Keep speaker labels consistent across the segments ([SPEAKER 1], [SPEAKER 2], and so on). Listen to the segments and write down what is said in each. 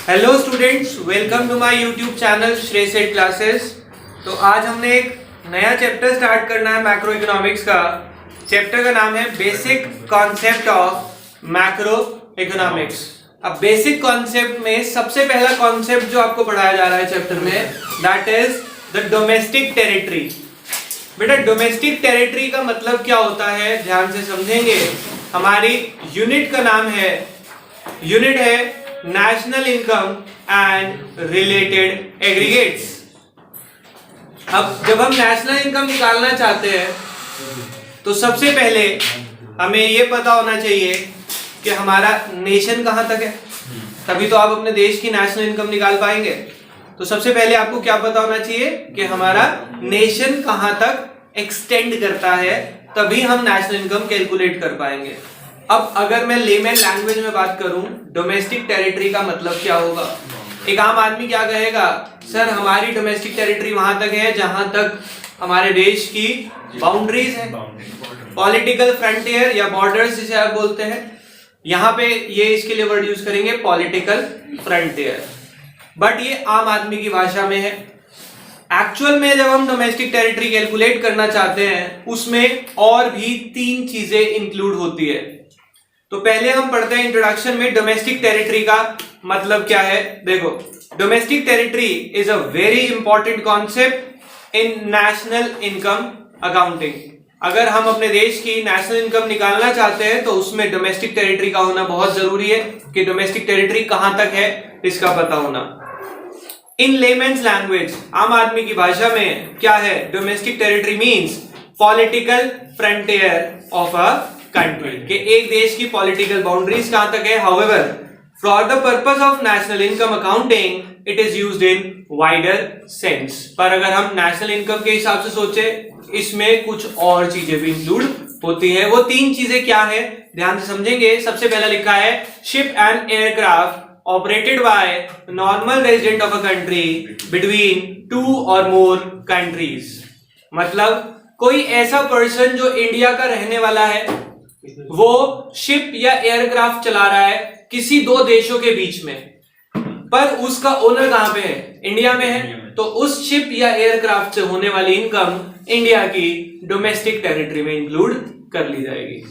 [SPEAKER 1] Hello students, welcome to my YouTube channel Shrey Seth classes. तो आज हमने एक नया चैप्टर स्टार्ट करना है मैक्रो इकोनॉमिक्स का। चैप्टर का नाम है basic concept of macro economics. अब बेसिक कॉन्सेप्ट में सबसे पहला कॉन्सेप्ट जो आपको पढ़ाया जा रहा है चैप्टर में, that is the domestic territory. बेटा, डोमेस्टिक टेरिटरी का मतलब क्या होता है, ध्यान से समझेंगे। हमारी यूनिट का नाम है, यूनिट है national income and related aggregates. अब जब हम नेशनल इनकम निकालना चाहते हैं तो सबसे पहले हमें यह पता होना चाहिए कि हमारा नेशन कहां तक है, तभी तो आप अपने देश की नेशनल इनकम निकाल पाएंगे। तो सबसे पहले आपको क्या पता होना चाहिए कि हमारा नेशन कहां तक एक्सटेंड करता है, तभी हम नेशनल इनकम कैलकुलेट कर पाएंगे। अब अगर मैं लेमैन लैंग्वेज में बात करूं, डोमेस्टिक टेरिटरी का मतलब क्या होगा। एक आम आदमी क्या कहेगा, सर हमारी डोमेस्टिक टेरिटरी वहां तक है जहां तक हमारे देश की बाउंड्रीज है, पॉलिटिकल फ्रंटियर या बॉर्डर्स जिसे आप बोलते हैं। यहां पे ये इसके लिए वर्ड यूज करेंगे पॉलिटिकल फ्रंटियर, बट ये आम आदमी की भाषा में है। एक्चुअल में जब हम डोमेस्टिक टेरिटरी कैलकुलेट करना चाहते हैं, उसमें और भी 3 चीजें इंक्लूड होती है। तो पहले हम पढ़ते हैं इंट्रोडक्शन में डोमेस्टिक टेरिटरी का मतलब क्या है। देखो, domestic territory is a very important concept in national income accounting. अगर हम अपने देश की नेशनल इनकम निकालना चाहते हैं तो उसमें डोमेस्टिक टेरिटरी का होना बहुत जरूरी है कि डोमेस्टिक टेरिटरी कहां तक है इसका पता होना। इन लेमैन्स लैंग्वेज, आम आदमी की भाषा में क्या है, domestic territory means political frontier of a country, कि एक देश की पॉलिटिकल बाउंड्रीज कहां तक है। However, for the purpose of national income accounting it is used in wider sense. पर अगर हम नेशनल इनकम के हिसाब से सोचे, इसमें कुछ और चीजें भी इंक्लूड होती है। वो 3 चीजें क्या है, ध्यान से समझेंगे। सबसे पहला लिखा है ship and aircraft operated by normal resident of a country between 2 or more countries। मतलब कोई ऐसा पर्सन जो इंडिया का रहने वाला है, वो शिप या एयरक्राफ्ट चला रहा है किसी 2 देशों के बीच में, पर उसका ओनर कहां पे है, इंडिया में है। तो उस शिप या एयरक्राफ्ट से होने वाली इनकम इंडिया की डोमेस्टिक टेरिटरी में इंक्लूड कर ली जाएगी।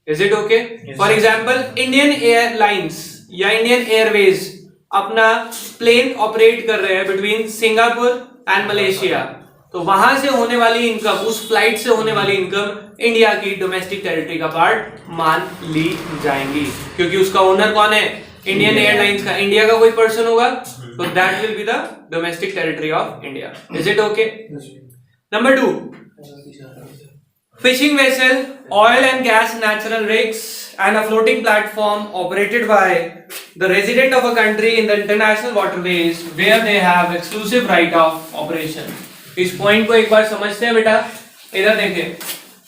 [SPEAKER 1] Is it okay? For example, Indian airlines या इंडियन एयरवेज अपना प्लेन ऑपरेट कर रहे हैं बिटवीन सिंगापुर एंड मलेशिया, तो वहां से होने वाली इनकम, उस फ्लाइट से होने वाली इनकम इंडिया की डोमेस्टिक टेरिटरी का पार्ट मान ली जाएंगी, क्योंकि उसका ओनर कौन है, इंडियन एयरलाइंस का, इंडिया का कोई पर्सन होगा, तो that will be the domestic territory of India. Is it okay? Number 2, fishing vessel, oil and gas natural rigs and a floating platform operated by the resident of a country in the international waterways where they have exclusive right of operation। इस point को एक बार समझते हैं बेटा। इधर देखें,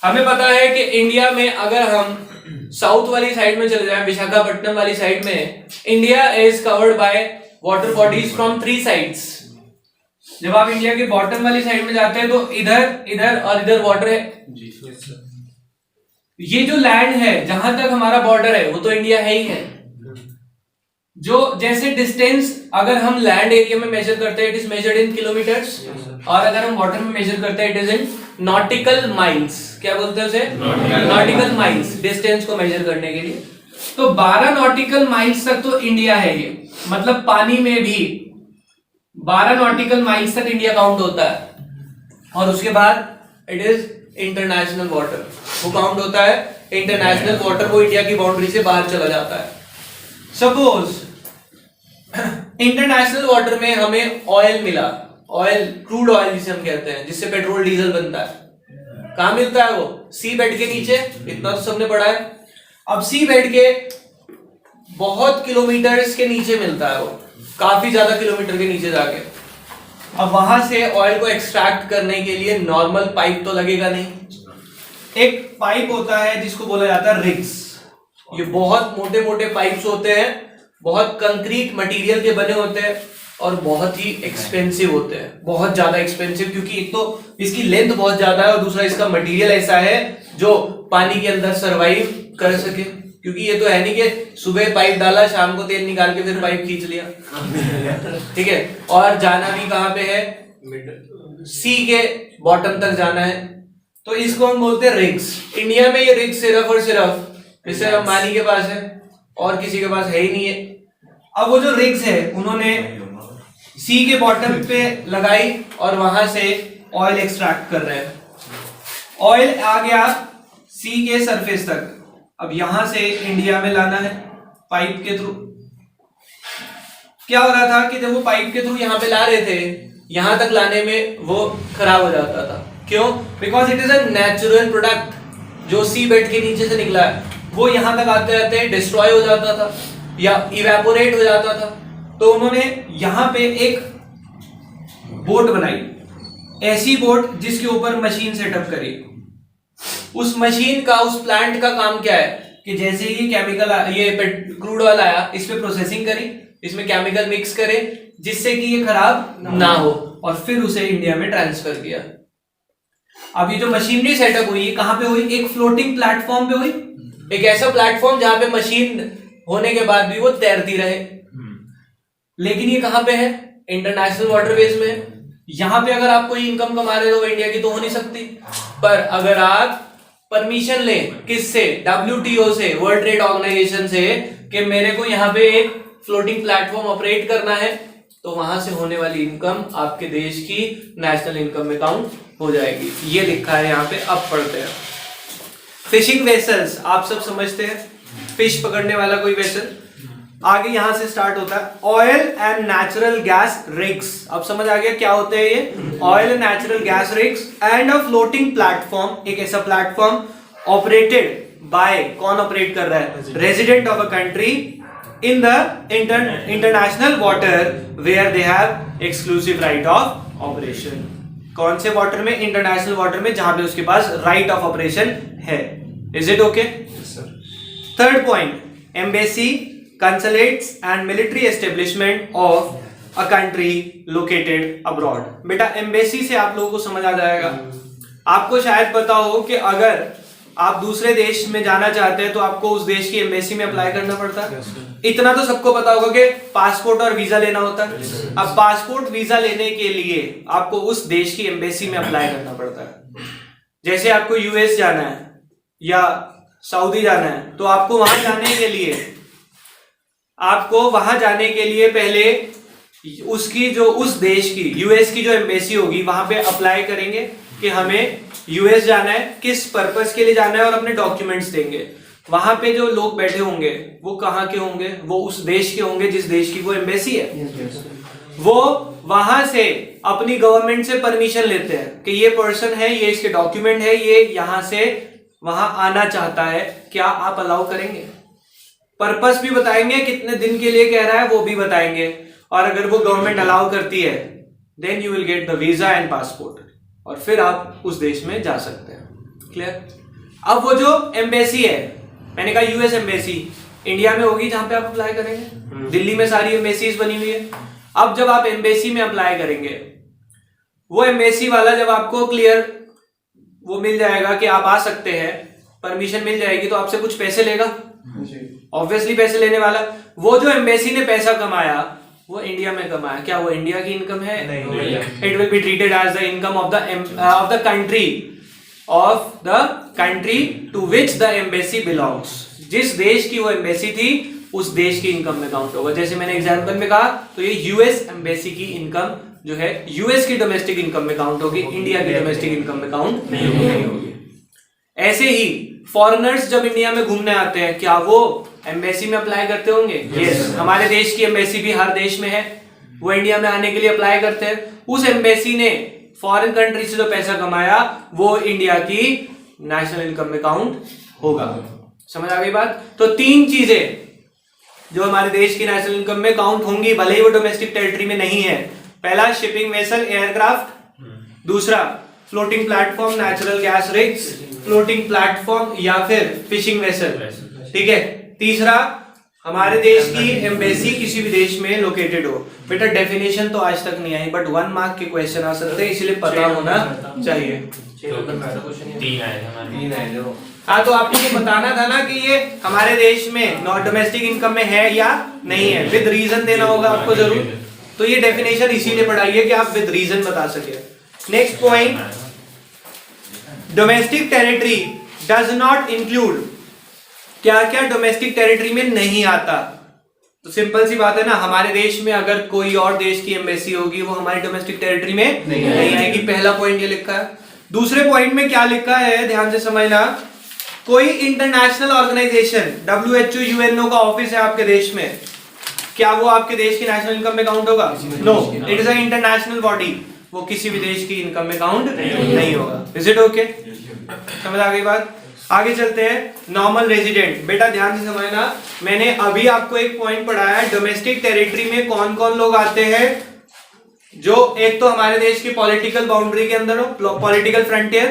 [SPEAKER 1] हमें पता है कि इंडिया में अगर हम साउथ वाली साइड में चले जाएं, विशाखापट्टनम वाली साइड में, India is covered by water bodies from 3 sides. जब आप इंडिया के बॉटम वाली साइड में जाते हैं तो इधर, इधर और इधर वाटर है। ये जो लैंड है जहां तक हमारा बॉर्डर है वो तो इंडिया है ही है। जो जैसे डिस्टेंस अगर हम लैंड एरिया में मेजर करते हैं, it is measured in kilometres, और अगर हम वाटर में मेजर करते हैं it is in nautical miles. क्या बोलते हैं उसे? नॉटिकल माइल्स, डिस्टेंस को मेजर करने के लिए। तो 12 नॉटिकल माइल्स तक तो इंडिया है ये, मतलब पानी में भी 12 नॉटिकल माइल्स तक इंडिया काउंट होता है, और उसके बाद इट इज इंटरनेशनल वाटर, वो काउंट होता है इंटरनेशनल वाटर, वो इंडिया की बाउंड्री से बाहर चला जाता है। सपोज इंटरनेशनल वाटर में हमें ऑयल मिला, ऑयल, क्रूड ऑयल जिसे हम कहते हैं, जिससे पेट्रोल डीजल बनता है। कहां मिलता है वो? सी बेड के नीचे, इतना तो सबने पढ़ा है। अब सी बेड के बहुत किलोमीटर्स के नीचे मिलता है वो, काफी ज्यादा किलोमीटर के नीचे जाके। अब वहां से ऑयल को एक्सट्रैक्ट करने के लिए नॉर्मल पाइप तो लगेगा नहीं, एक पाइप होता है जिसको बोला जाता है रिग्स। ये बहुत मोटे मोटे पाइप्स होते हैं, बहुत कंक्रीट मटेरियल के बने होते हैं, और बहुत ही एक्सपेंसिव होते हैं, बहुत ज्यादा एक्सपेंसिव, क्योंकि एक तो इसकी लेंथ बहुत ज्यादा है और दूसरा इसका मटेरियल ऐसा है जो पानी के अंदर सरवाइव कर सके। क्योंकि ये तो है नहीं कि सुबह पाइप डाला शाम को तेल निकाल के फिर पाइप खींच लिया। ठीक है, और जाना भी कहाँ पे है, सी के बॉटम तक जाना है, तो इसको हम बोलते हैं रिग्स। इंडिया में ये रिग्स सिर्फ और सिर्फ मिस्टर अंबानी के पास है और किसी के पास है ही नहीं है। अब वो जो रिग्स है उन्होंने सी के बॉटम पे लगाई और वहां से ऑयल एक्सट्रैक्ट कर रहे हैं। ऑयल आ गया सी के सरफेस तक, अब यहां से इंडिया में लाना है पाइप के थ्रू। क्या हो रहा था कि जब वो पाइप के थ्रू यहां पे ला रहे थे, यहां तक लाने में वो खराब हो जाता था। क्यों? Because it is a natural product जो सी बेड के नीचे से निकला है, वो यहां तक आते आते डिस्ट्रॉय हो जाता था या इवेपोरेट हो जाता था। तो उन्होंने यहां पे एक बोट बनाई, ऐसी बोट जिसके ऊपर मशीन सेटअप करी। उस मशीन का, उस प्लांट का काम क्या है कि जैसे ही केमिकल, ये क्रूड ऑयल आया, इस पे प्रोसेसिंग करी, इसमें केमिकल मिक्स करे जिससे कि ये खराब ना हो, और फिर उसे इंडिया में ट्रांसफर किया। अब ये जो मशीनरी सेटअप हुई है कहां पे हुई, एक फ्लोटिंग प्लेटफॉर्म पे हुई, एक ऐसा प्लेटफॉर्म जहां पे मशीन होने के बाद भी वो तैरती रहे। लेकिन ये कहां पे है, इंटरनेशनल वाटरवेज में। यहां पे अगर आप कोई इनकम कमा रहे हो तो इंडिया की तो हो नहीं सकती, पर अगर आप परमिशन ले किससे, WTO से, वर्ल्ड ट्रेड ऑर्गेनाइजेशन से, कि मेरे को यहाँ पे एक फ्लोटिंग प्लेटफॉर्म ऑपरेट करना है, तो वहां से होने वाली इनकम आपके देश की नेशनल इनकम में काउंट हो जाएगी। ये लिखा है यहाँ पे, अब पढ़ते हैं। फिशिंग वेसल्स आप सब समझते हैं, फिश पकड़ने वाला कोई वेसल। आगे यहां से स्टार्ट होता है oil and natural gas rigs. अब समझ आ गया क्या होते हैं ये, oil and natural gas rigs and a floating platform, एक ऐसा प्लेटफॉर्म ऑपरेटेड बाय, कौन ऑपरेट कर रहा है, resident of a country in the international water where they have exclusive right of operation. कौन से वाटर में, इंटरनेशनल वाटर में, जहां पे उसके पास राइट ऑफ ऑपरेशन है। Is it okay? Third point, embassy, consulates and military establishment of a country located abroad। बेटा embassy से आप लोगों को समझ आ जाएगा। आपको शायद पता हो कि अगर आप दूसरे देश में जाना चाहते हैं तो आपको उस देश की एम्बेसी में अप्लाई करना पड़ता है। इतना तो सबको पता होगा कि पासपोर्ट और वीजा लेना होता है। अब पासपोर्ट वीजा लेने के लिए आपको उस देश की एम्बेसी में अप्लाई करना पड़ता है। जैसे आपको यूएस जाना है या सऊदी जाना है, तो आपको वहां जाने के लिए पहले उसकी जो, उस देश की, यूएस की जो एम्बेसी होगी वहां पे अप्लाई करेंगे कि हमें यूएस जाना है, किस पर्पस के लिए जाना है, और अपने डॉक्यूमेंट्स देंगे। वहां पे जो लोग बैठे होंगे वो कहाँ के होंगे, वो उस देश के होंगे जिस देश की वो एम्बेसी है। वो वहां से अपनी गवर्नमेंट से परमिशन लेते हैं कि ये पर्सन है, ये इसके डॉक्यूमेंट है, ये यहां से वहां आना चाहता है, क्या आप अलाउ करेंगे। पर्पस भी बताएंगे, कितने दिन के लिए कह रहा है वो भी बताएंगे, और अगर वो गवर्नमेंट अलाउ करती है then you will get the visa and passport, और फिर आप उस देश में जा सकते हैं। क्लियर? अब वो जो एम्बेसी है, मैंने कहा यूएस एम्बेसी इंडिया में होगी जहां पे आप अप्लाई करेंगे। दिल्ली में सारी एम्बेसीज बनी हुई है। अब जब आप एम्बेसी में अप्लाई करेंगे, वो एम्बेसी वाला जब आपको क्लियर वो मिल जाएगा कि आप आ सकते हैं, परमिशन मिल जाएगी, तो आपसे कुछ पैसे लेगा, ऑब्वियसली पैसे लेने वाला। वो जो एम्बेसी ने पैसा कमाया वो इंडिया में कमाया, क्या वो इंडिया की इनकम है? नहीं। It will be treated as the income of the country to which the embassy belongs. जिस देश की वो एम्बेसी थी उस देश की इनकम में काउंट होगा। जैसे मैंने एग्जाम्पल में कहा, तो ये यूएस एम्बेसी की इनकम जो है यूएस की डोमेस्टिक इनकम में काउंट होगी, इंडिया की डोमेस्टिक इनकम में काउंट नहीं होगी। ऐसे ही फॉरेनर्स जब इंडिया में घूमने आते हैं, क्या वो एम्बेसी में अप्लाई करते होंगे? यस। हमारे देश की एम्बेसी भी हर देश में है, वो इंडिया में आने के लिए अप्लाई करते हैं। उस एम्बेसी ने फॉरेन कंट्री से जो पैसा कमाया वो इंडिया की नेशनल इनकम में काउंट होगा। समझ आ गई बात? तो तीन चीजें जो हमारे देश की नेशनल इनकम में काउंट होंगी, भले ही वो डोमेस्टिक टेरिटरी में नहीं है। पहला शिपिंग वेसल, एयरक्राफ्ट। दूसरा floating platform, natural gas rigs, floating platform या फिर फिशिंग वेसल। ठीक है। तीसरा हमारे देश की एम्बेसी किसी भी देश में लोकेटेड हो। बेटा डेफिनेशन तो आज तक नहीं आई, बट 1 मार्क के क्वेश्चन आ सकते हैं, इसलिए पता होना चाहिए।
[SPEAKER 2] तीन आए थे हमारे।
[SPEAKER 1] हाँ, तो आपको ये बताना था ना कि ये हमारे देश में डोमेस्टिक इनकम में है या नहीं है, विद रीजन देना होगा आपको जरूर। तो ये डेफिनेशन इसीलिए पढ़ाई है कि आप विद रीजन बता सके। Next point, domestic territory does not include, क्या क्या डोमेस्टिक टेरिटरी में नहीं आता। तो सिंपल सी बात है ना, हमारे देश में अगर कोई और देश की एम्बेसी होगी वो हमारी डोमेस्टिक टेरिटरी में नहीं आएगी। पहला पॉइंट ये लिखा है। दूसरे पॉइंट में क्या लिखा है ध्यान से समझना, कोई इंटरनेशनल ऑर्गेनाइजेशन WHO UNO का ऑफिस है आपके देश में, क्या वो आपके देश की नेशनल इनकम में काउंट होगा? No, it is a international body, वो किसी भी देश की इनकम में काउंट नहीं होगा। Is it okay? समझ आ गई बात? आगे चलते हैं। नॉर्मल रेजिडेंट, बेटा ध्यान से समझना, मैंने अभी आपको एक पॉइंट पढ़ाया है, डोमेस्टिक टेरिटरी में कौन कौन लोग आते हैं, जो एक तो हमारे देश की पॉलिटिकल बाउंड्री के अंदर हो, पॉलिटिकल फ्रंटियर,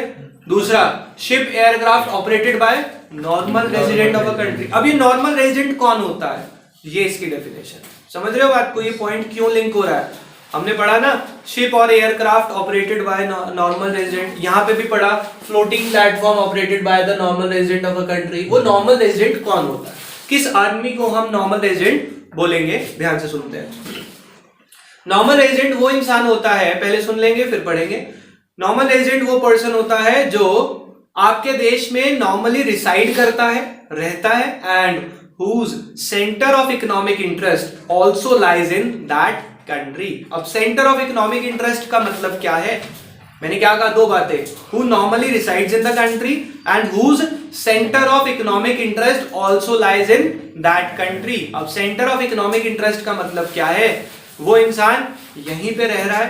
[SPEAKER 1] दूसरा ship aircraft operated by normal resident of a country. अब ये नॉर्मल रेजिडेंट कौन होता है, ये इसकी डेफिनेशन। समझ रहे हो बात को, ये पॉइंट क्यों लिंक हो रहा है? हमने पढ़ा ना, शिप और aircraft operated by normal resident, यहां पे भी पढ़ा floating platform operated by the normal resident of a country. वो नॉर्मल रेजिडेंट कौन होता है, किस आदमी को हम नॉर्मल रेजिडेंट बोलेंगे? ध्यान से सुनते हैं। नॉर्मल रेजिडेंट वो इंसान होता है, पहले सुन लेंगे फिर पढ़ेंगे। नॉर्मल रेजिडेंट वो पर्सन होता है जो आपके देश में नॉर्मली रिसाइड करता है, रहता है, and whose center of economic interest also lies in that country। अब center of economic interest का मतलब क्या है? मैंने क्या कहा, दो बातें, who normally resides in the country and whose center of economic interest also lies in that country। अब center of economic interest का मतलब क्या है? वो इंसान यहीं पे रह रहा है,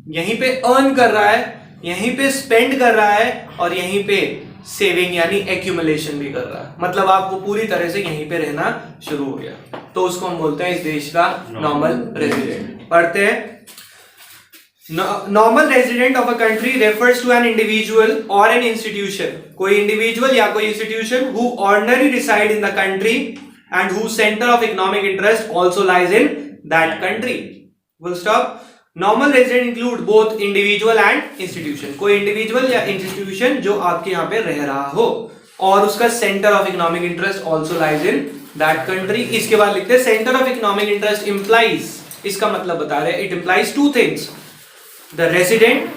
[SPEAKER 1] यहीं पे अर्न कर रहा है, यहीं पे स्पेंड कर रहा है, और यहीं पे सेविंग यानी एक्यूमुलेशन भी कर रहा है। मतलब आपको पूरी तरह से यहीं पे रहना शुरू हो गया, तो उसको हम बोलते हैं इस देश का नॉर्मल रेजिडेंट। पढ़ते हैं। Normal resident of a country refers to an individual और एन इंस्टीट्यूशन, कोई इंडिविजुअल या कोई institution who ordinary reside in the country and who centre of economic interest also lies in that country. Full stop. Normal resident include both individual and institution, कोई individual या institution जो आपके यहाँ पे रह रहा हो और उसका centre of economic interest also lies in that country. इसके बाद लिखते हैं centre of economic interest implies, इसका मतलब बता रहे हैं, it implies two things, the resident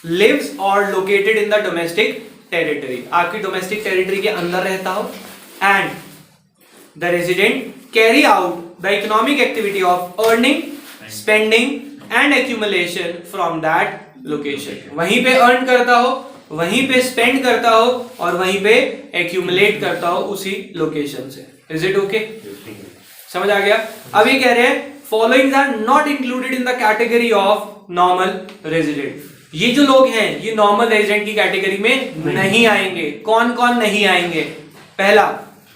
[SPEAKER 1] lives और located in the domestic territory, आपकी डोमेस्टिक टेरिटरी के अंदर रहता हो, and the resident carry out the economic activity of earning, spending and accumulation from that location, वहीं पे अर्न करता हो, वहीं पे स्पेंड करता हो, और वहीं पे एक्यूमुलेट करता हो उसी लोकेशन से। Is it okay? समझ आ गया? अब ये कह रहे हैं following are not included in the category of normal resident. ये जो लोग हैं ये नॉर्मल रेजिडेंट की कैटेगरी में नहीं आएंगे। कौन कौन नहीं आएंगे? पहला,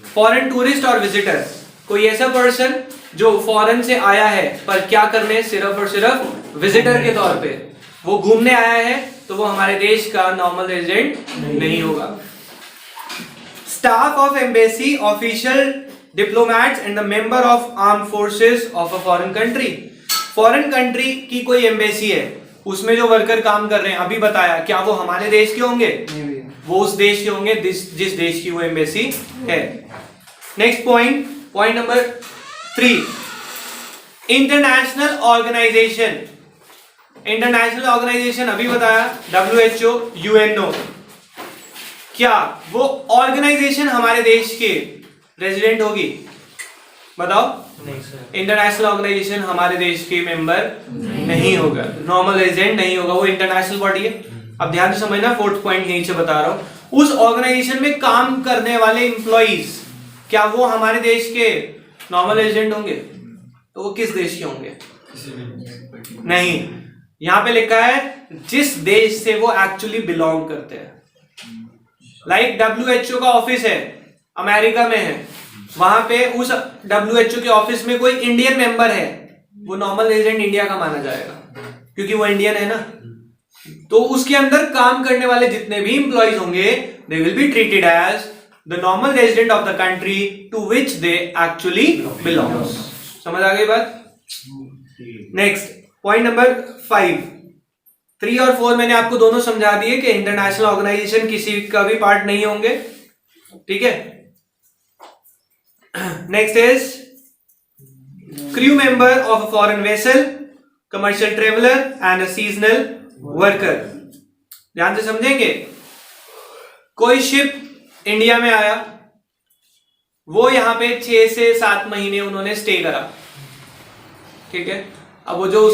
[SPEAKER 1] फॉरेन टूरिस्ट और विजिटर, कोई ऐसा पर्सन जो फॉरेन से आया है पर क्या करने, सिर्फ और सिर्फ विजिटर के तौर पे वो घूमने आया है, तो वो हमारे देश का नॉर्मल रेजिडेंट नहीं होगा। Staff of embassy, official, diplomats and the member of arm forces of a foreign country, foreign country की कोई एम्बेसी है, उसमें जो वर्कर काम कर रहे हैं, अभी बताया, क्या वो हमारे देश के होंगे? वो उस देश के होंगे जिस देश की वो एम्बेसी है। Next point, point number 3, international organization. International organization अभी बताया, WHO, UNO, क्या वो ऑर्गेनाइजेशन हमारे देश के रेजिडेंट होगी? बताओ। नहीं सर, इंटरनेशनल ऑर्गेनाइजेशन हमारे देश के मेंबर नहीं होगा, नॉर्मल रेजिडेंट नहीं होगा, वो इंटरनेशनल बॉडी है। अब ध्यान से समझना, फोर्थ पॉइंट यहीं से बता रहा हूं, उस ऑर्गेनाइजेशन में काम करने वाले इंप्लॉइज क्या वो हमारे देश के नॉर्मल रेजिडेंट होंगे? तो वो किस देश के होंगे? नहीं, यहां पे लिखा है जिस देश से वो एक्चुअली बिलोंग करते हैं। लाइक WHO का ऑफिस है, अमेरिका में है, वहां पे उस WHO के ऑफिस में कोई इंडियन मेंबर है, वो नॉर्मल रेजिडेंट इंडिया का माना जाएगा क्योंकि वो इंडियन है ना। तो उसके अंदर काम करने वाले जितने भी इंप्लॉइज होंगे, they will be treated as the normal resident of the country to which they actually belongs. समझ आ गई बात? नेक्स्ट पॉइंट नंबर 5, 3 और 4 मैंने आपको दोनों समझा दिए कि इंटरनेशनल ऑर्गेनाइजेशन किसी का भी पार्ट नहीं होंगे, ठीक है। Next is crew member of a foreign vessel, commercial traveller and a seasonal worker. ध्यान से समझेंगे, कोई शिप इंडिया में आया, वो यहां पे 6 से 7 महीने उन्होंने स्टे करा, ठीक है। अब वो जो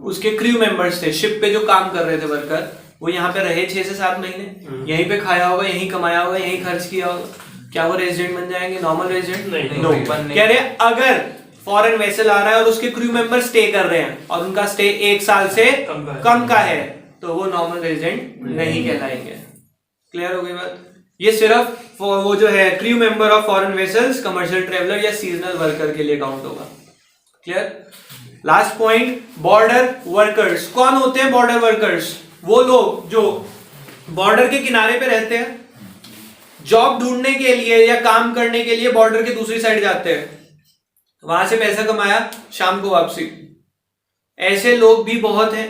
[SPEAKER 1] उसके क्रू मेंबर्स थे, शिप पे जो काम कर रहे थे वर्कर, वो यहाँ पे रहे 6 से 7 महीने, यहीं पे खाया होगा, यहीं कमाया होगा, यहीं खर्च किया होगा, क्या वो रेजिडेंट बन जाएंगे, नॉर्मल रेजिडेंट? नहीं। कह रहे अगर फॉरेन वेसल आ रहा है और उसके क्रू मेंबर स्टे कर रहे हैं और उनका स्टे 1 साल से कम का है, तो वो नॉर्मल रेजिडेंट नहीं कहलाएंगे। क्लियर हो गई बात? ये सिर्फ वो जो है crew member of foreign vessels, commercial traveller या सीजनल वर्कर के लिए काउंट होगा। Clear? Last point, border workers. कौन होते हैं बॉर्डर वर्कर्स? वो लोग जो बॉर्डर के किनारे पे रहते हैं, जॉब ढूंढने के लिए या काम करने के लिए बॉर्डर के दूसरी साइड जाते हैं, वहां से पैसा कमाया, शाम को वापसी। ऐसे लोग भी बहुत हैं।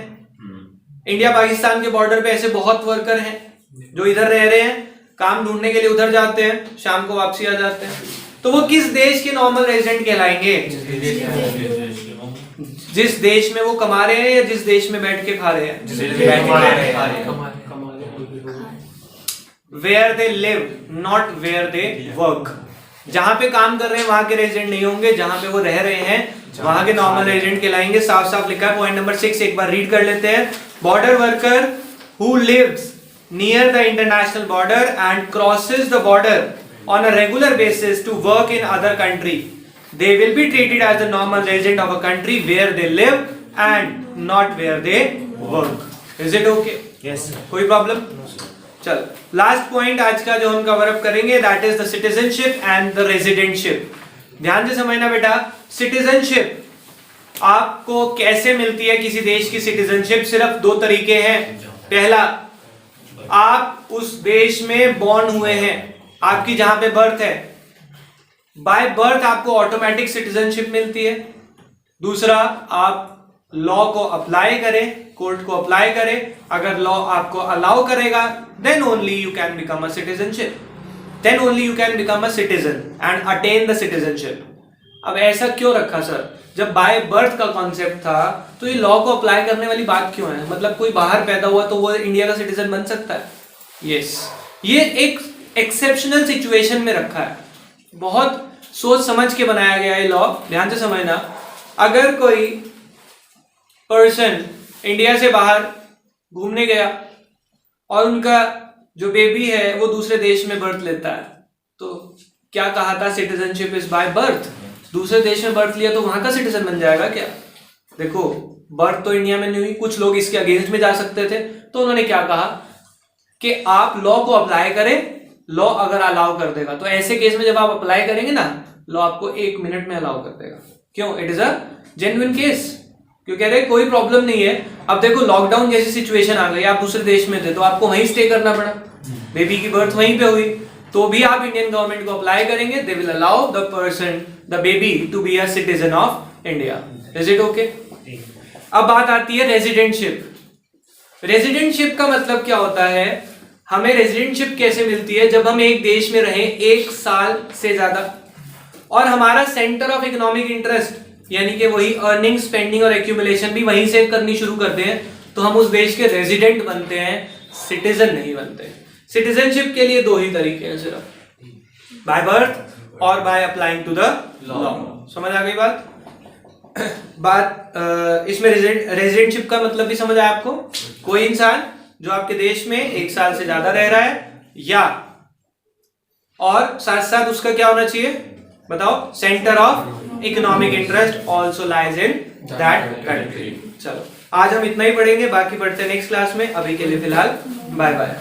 [SPEAKER 1] इंडिया पाकिस्तान के बॉर्डर पे ऐसे बहुत वर्कर हैं जो इधर रह रहे हैं, काम ढूंढने के लिए उधर जाते हैं, शाम को वापसी आ जाते हैं। तो वो किस देश के नॉर्मल रेजिडेंट कहलाएंगे? जिस देश में वो कमा रहे हैं या जिस देश में बैठ के खा रहे हैं? Where they live, not where they work. जहां पे काम कर रहे हैं वहां के रेजिडेंट नहीं होंगे, जहां पे वो रह रहे हैं वहां के नॉर्मल रेजिडेंट कहलाएंगे। साफ साफ लिखा है। पॉइंट नंबर 6 एक बार रीड कर लेते हैं। Border worker who lives near the international border and crosses the border on a regular basis to work in other country, they will be treated as the normal resident of a country where they live and not where they work. Is it okay? Yes. कोई problem? चल, last point आज का जो हम cover up करेंगे, that is the citizenship and the residentship. ध्यान से समझना बेटा, सिटीजनशिप आपको कैसे मिलती है? किसी देश की सिटीजनशिप सिर्फ 2 तरीके हैं। पहला, आप उस देश में बॉर्न हुए हैं, आपकी जहां पे बर्थ है, बाय बर्थ आपको ऑटोमेटिक सिटीजनशिप मिलती है। दूसरा, आप लॉ को अप्लाई करें, कोर्ट को अप्लाई करें, अगर लॉ आपको अलाउ करेगा, then only you can become a citizenship, then only you can become a citizen and attain the citizenship. अब ऐसा क्यों रखा सर? जब बाय बर्थ का कॉन्सेप्ट था तो ये लॉ को अप्लाई करने वाली बात क्यों है? मतलब कोई बाहर पैदा हुआ तो वो इंडिया का सिटीजन बन सकता है? यस, ये एक एक्सेप्शनल सिचुएशन में रखा है, बहुत सोच समझ के बनाया गया है लॉ। ध्यान से समझना, अगर कोई पर्सन इंडिया से बाहर घूमने गया और उनका जो बेबी है वो दूसरे देश में बर्थ लेता है, तो क्या कहा था? Citizenship is by birth. दूसरे देश में बर्थ लिया तो वहां का सिटीजन बन जाएगा क्या? देखो, बर्थ तो इंडिया में नहीं हुई, कुछ लोग इसके अगेंस्ट में जा सकते थे, तो उन्होंने क्या कहा कि आप लॉ को अप्लाई करें, लॉ अगर अलाउ कर देगा, तो ऐसे केस में जब आप अप्लाई करेंगे ना, लॉ आपको 1 मिनट में अलाउ कर देगा। क्यों? It is a genuine case. क्यों कह रहे कोई प्रॉब्लम नहीं है। अब देखो, लॉकडाउन जैसी सिचुएशन आ गई, आप दूसरे देश में थे तो आपको वहीं स्टे करना पड़ा, बेबी की बर्थ वहीं पे हुई, तो भी आप इंडियन गवर्नमेंट को अप्लाई करेंगे, they will allow the person, the baby to be a citizen of India. Is it okay? अब बात आती है रेजिडेंटशिप। रेजिडेंटशिप का मतलब क्या होता है? हमें रेजिडेंटशिप कैसे मिलती है? जब हम एक देश में रहें 1 साल से ज्यादा और हमारा सेंटर ऑफ इकोनॉमिक इंटरेस्ट यानी कि वही अर्निंग, स्पेंडिंग और एक्यूमुलेशन भी वहीं से करनी शुरू करते हैं, तो हम उस देश के रेजिडेंट बनते हैं, सिटीजन नहीं बनते। सिटीजनशिप के लिए 2 ही तरीके हैं सिर्फ, बाय बर्थ और by applying to the law. समझ आ गई बात? इसमें रेजिडेंटशिप का मतलब भी समझ आया आपको? कोई इंसान जो आपके देश में 1 साल से ज्यादा रह रहा है, या और साथ साथ उसका क्या होना चाहिए बताओ? Centre of economic interest also lies in that country. चलो, आज हम इतना ही पढ़ेंगे, बाकी पढ़ते हैं नेक्स्ट क्लास में। अभी के लिए फिलहाल बाय बाय।